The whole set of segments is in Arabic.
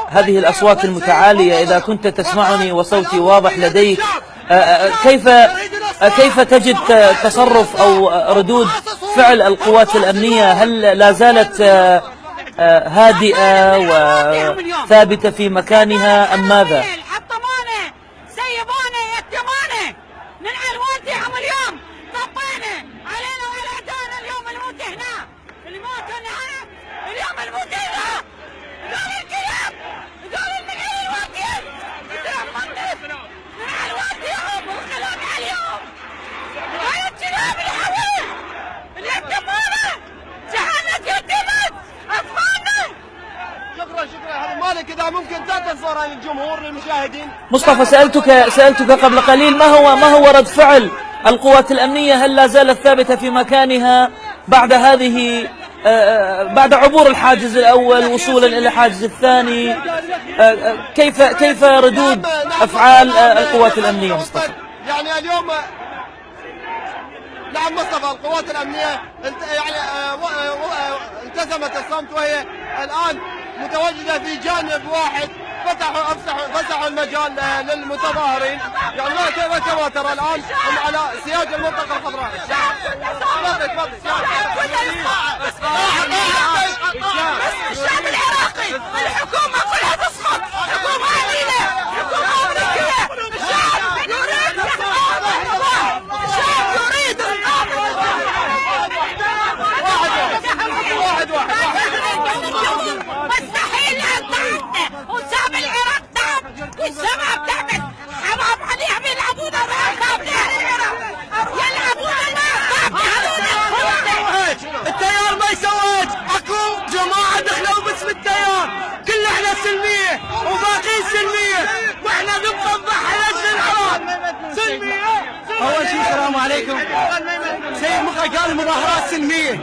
هذه الأصوات المتعالية، إذا كنت تسمعني وصوتي واضح لديك، كيف تجد تصرف أو ردود فعل القوات الأمنية؟ هل لا زالت هادئة وثابتة في مكانها أم ماذا؟ كذا ممكن تعطي صورة للجمهور للمشاهدين. مصطفى، سألتك قبل قليل ما هو رد فعل القوات الأمنية؟ هل لا زالت ثابتة في مكانها بعد بعد عبور الحاجز الأول وصولا إلى الحاجز الثاني؟ كيف ردود أفعال القوات الأمنية مصطفى؟ يعني اليوم نعم مصطفى، القوات الأمنية التزمت الصمت، وهي الآن متواجدة في جانب واحد. فسحوا المجال للمتظاهرين، يعني ما كما ترى الآن هم على سياج المنطقة الخضراء. الشعب العراقي، الحكومة كلها تسقط، حكومة عديلة، حكومة أمريكية. الشعب يريد إسقاط النظام، الشعب يريد إسقاط مستحيل أن تعدنا، والشعب العراق تعب، والشباب تعبت. حرام عليهم يلعبون مع كابتن يلعبون مع كابتن. التيار ما يسويش، اكو جماعة دخلوا باسم التيار، كل احنا سلمية وباقيين سلمية، واحنا نبقى بحلج العراق سلمية. اول شيء السلام عليكم. سيد مخي قال المظاهرات سلمية،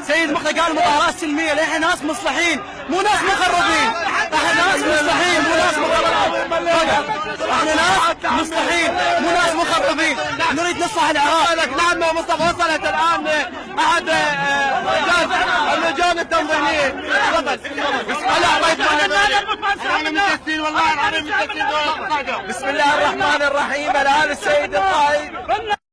سيد مخي قال المظاهرات سلمية، لإحنا ناس مصلحين مو ناس مخربين، احنا ناس مصلحين مو ناس مخربين، احنا ناس مصلحين مو ناس مخربين، نريد نصلح العراق. نعم مصطفى، وصلت الآن أحد اللجان التنظيمية. تفضل. بسم الله الرحمن الرحيم. الآن السيد القائد